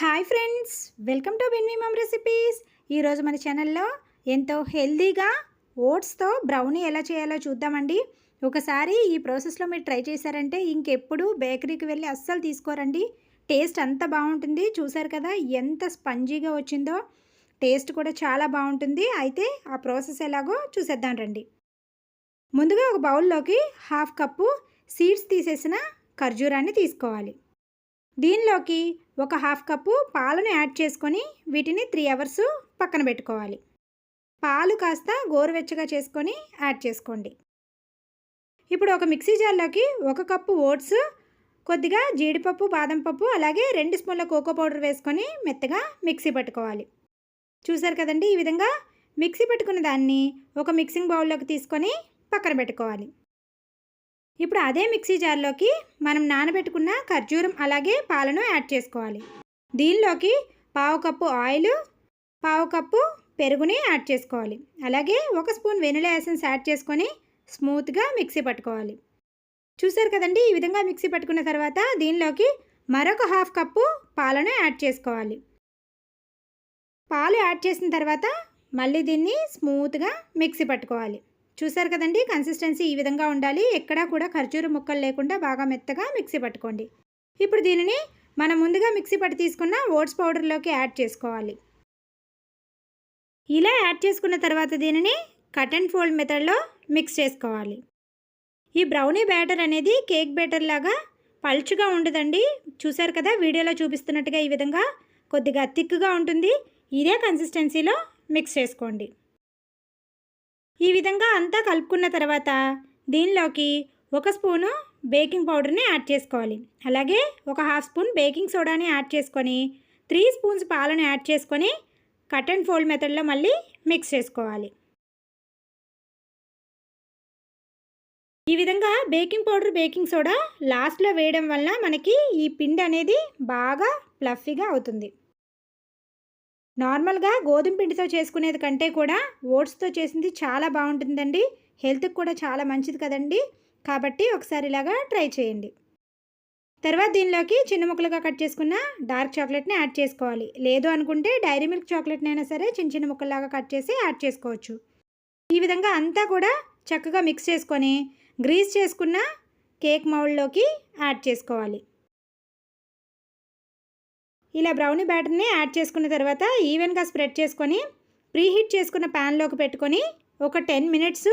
Hi friends, welcome to Binvi mom recipes. ఈరోజు మన ఛానల్లో ఎంతో హెల్తీగా ఓట్స్తో బ్రౌనీ ఎలా చేయాలో చూద్దామండి. ఒకసారి ఈ ప్రాసెస్లో మీరు ట్రై చేశారంటే ఇంకెప్పుడు బేకరీకి వెళ్ళి అస్సలు తీసుకోరండి. టేస్ట్ అంత బాగుంటుంది. చూసారు కదా ఎంత స్పంజీగా వచ్చిందో. టేస్ట్ కూడా చాలా బాగుంటుంది. అయితే ఆ ప్రాసెస్ ఎలాగో చూసేద్దాం రండి. ముందుగా ఒక బౌల్లోకి 1/2 కప్పు సీడ్స్ తీసేసిన ఖర్జూరాన్ని తీసుకోవాలి. దీనిలోకి ఒక 1/2 కప్పు పాలను యాడ్ చేసుకొని వీటిని 3 అవర్స్ పక్కన పెట్టుకోవాలి. పాలు కాస్త గోరువెచ్చగా చేసుకొని యాడ్ చేసుకోండి. ఇప్పుడు ఒక మిక్సీ జార్లోకి 1 కప్పు ఓట్స్, కొద్దిగా జీడిపప్పు, బాదం పప్పు, అలాగే 2 స్పూన్ల కోకో పౌడర్ వేసుకొని మెత్తగా మిక్సీ పట్టుకోవాలి. చూసారు కదండి, ఈ విధంగా మిక్సీ పట్టుకున్న దాన్ని ఒక మిక్సింగ్ బౌల్లోకి తీసుకొని పక్కన పెట్టుకోవాలి. ఇప్పుడు అదే మిక్సీ జార్లోకి మనం నానబెట్టుకున్న ఖర్జూరం అలాగే పాలను యాడ్ చేసుకోవాలి. దీనిలోకి 1/2 కప్పు ఆయిల్, 1/2 కప్పు పెరుగుని యాడ్ చేసుకోవాలి. అలాగే 1 స్పూన్ వెనిలా ఎసెన్స్ యాడ్ చేసుకొని స్మూత్గా మిక్సీ పట్టుకోవాలి. చూసారు కదండి, ఈ విధంగా మిక్సీ పట్టుకున్న తర్వాత దీనిలోకి మరొక 1/2 కప్పు పాలను యాడ్ చేసుకోవాలి. పాలు యాడ్ చేసిన తర్వాత మళ్ళీ దీన్ని స్మూత్గా మిక్సీ పట్టుకోవాలి. చూసారు కదండి, కన్సిస్టెన్సీ ఈ విధంగా ఉండాలి. ఎక్కడా కూడా ఖర్జూర ముక్కలు లేకుండా బాగా మెత్తగా మిక్సీ పట్టుకోండి. ఇప్పుడు దీనిని మనం ముందుగా మిక్సీ పట్టి తీసుకున్న ఓట్స్ పౌడర్లోకి యాడ్ చేసుకోవాలి. ఇలా యాడ్ చేసుకున్న తర్వాత దీనిని కట్ అండ్ ఫోల్డ్ మెథడ్లో మిక్స్ చేసుకోవాలి. ఈ బ్రౌనీ బ్యాటర్ అనేది కేక్ బ్యాటర్ లాగా పల్చుగా ఉండదండి. చూసారు కదా, వీడియోలో చూపిస్తున్నట్టుగా ఈ విధంగా కొద్దిగా థిక్గా ఉంటుంది. ఇదే కన్సిస్టెన్సీలో మిక్స్ చేసుకోండి. ఈ విధంగా అంతా కలుపుకున్న తర్వాత దీనిలోకి 1 స్పూను బేకింగ్ పౌడర్ని యాడ్ చేసుకోవాలి. అలాగే ఒక 1/2 స్పూన్ బేకింగ్ సోడాని యాడ్ చేసుకొని 3 స్పూన్స్ పాలను యాడ్ చేసుకొని కట్ అండ్ ఫోల్డ్ మెథడ్లో మళ్ళీ మిక్స్ చేసుకోవాలి. ఈ విధంగా బేకింగ్ పౌడర్, బేకింగ్ సోడా లాస్ట్లో వేయడం వల్ల మనకి ఈ పిండి అనేది బాగా ఫ్లఫీగా అవుతుంది. నార్మల్గా గోధుమ పిండితో చేసుకునేది కంటే కూడా ఓట్స్తో చేసింది చాలా బాగుంటుందండి. హెల్త్కి కూడా చాలా మంచిది కదండి. కాబట్టి ఒకసారి ఇలాగా ట్రై చేయండి. తర్వాత దీనిలోకి చిన్న ముక్కలుగా కట్ చేసుకున్న డార్క్ చాక్లెట్ని యాడ్ చేసుకోవాలి. లేదు అనుకుంటే డైరీ మిల్క్ చాక్లెట్ని అయినా సరే చిన్న చిన్న ముక్కల్లాగా కట్ చేసి యాడ్ చేసుకోవచ్చు. ఈ విధంగా అంతా కూడా చక్కగా మిక్స్ చేసుకొని గ్రీస్ చేసుకున్న కేక్ మౌల్డ్లోకి యాడ్ చేసుకోవాలి. ఇలా బ్రౌనీ బ్యాటర్ని యాడ్ చేసుకున్న తర్వాత ఈవెన్గా స్ప్రెడ్ చేసుకొని ప్రీహీట్ చేసుకున్న ప్యాన్లోకి పెట్టుకొని ఒక 10 మినిట్స్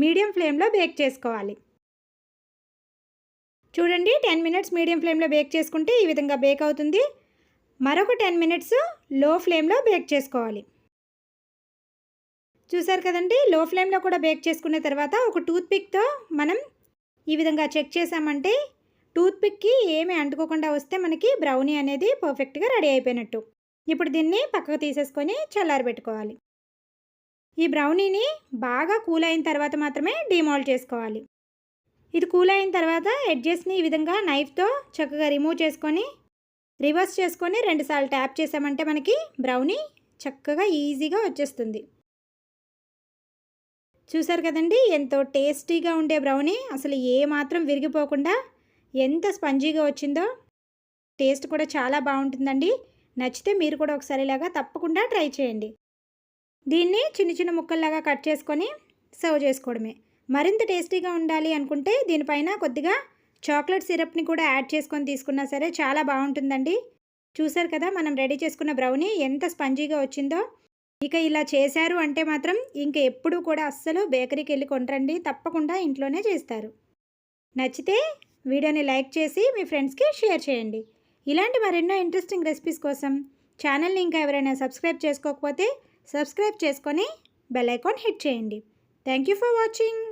మీడియం ఫ్లేమ్లో బేక్ చేసుకోవాలి. చూడండి, 10 మినిట్స్ మీడియం ఫ్లేమ్లో బేక్ చేసుకుంటే ఈ విధంగా బేక్ అవుతుంది. మరొక 10 మినిట్స్ లో ఫ్లేమ్లో బేక్ చేసుకోవాలి. చూసారు కదండి, లో ఫ్లేమ్లో కూడా బేక్ చేసుకున్న తర్వాత ఒక టూత్పిక్తో మనం ఈ విధంగా చెక్ చేసామంటే టూత్పిక్కి ఏమీ అంటుకోకుండా వస్తే మనకి బ్రౌనీ అనేది పర్ఫెక్ట్గా రెడీ అయిపోయినట్టు. ఇప్పుడు దీన్ని పక్కకు తీసేసుకొని చల్లారబెట్టుకోవాలి. ఈ బ్రౌనీని బాగా కూల్ అయిన తర్వాత మాత్రమే డీమోల్డ్ చేసుకోవాలి. ఇది కూల్ అయిన తర్వాత ఎడ్జెస్ని ఈ విధంగా నైఫ్తో చక్కగా రిమూవ్ చేసుకొని రివర్స్ చేసుకొని 2 సార్లు ట్యాప్ చేసామంటే మనకి బ్రౌనీ చక్కగా ఈజీగా వచ్చేస్తుంది. చూసారు కదండి, ఎంతో టేస్టీగా ఉండే బ్రౌనీ అసలు ఏ మాత్రం విరిగిపోకుండా ఎంత స్పంజీగా వచ్చిందో. టేస్ట్ కూడా చాలా బాగుంటుందండి. నచ్చితే మీరు కూడా ఒకసారి ఇలాగా తప్పకుండా ట్రై చేయండి. దీన్ని చిన్న చిన్న ముక్కల్లాగా కట్ చేసుకొని సర్వ్ చేసుకోవడమే. మరింత టేస్టీగా ఉండాలి అనుకుంటే దీనిపైన కొద్దిగా చాక్లెట్ సిరప్ని కూడా యాడ్ చేసుకొని తీసుకున్నా సరే చాలా బాగుంటుందండి. చూసారు కదా, మనం రెడీ చేసుకున్న బ్రౌనీ ఎంత స్పంజీగా వచ్చిందో. ఇక ఇలా చేశారు అంటే మాత్రం ఇంక ఎప్పుడూ కూడా అస్సలు బేకరీకి వెళ్ళి కొనరండి, తప్పకుండా ఇంట్లోనే చేస్తారు. నచ్చితే వీడియోని లైక్ చేసి మీ ఫ్రెండ్స్కి షేర్ చేయండి. ఇలాంటి మరెన్నో ఇంట్రెస్టింగ్ రెసిపీస్ కోసం ఛానల్ని ఇంకా ఎవరైనా సబ్స్క్రైబ్ చేసుకోకపోతే సబ్స్క్రైబ్ చేసుకొని బెల్ ఐకాన్ హిట్ చేయండి. Thank you for watching.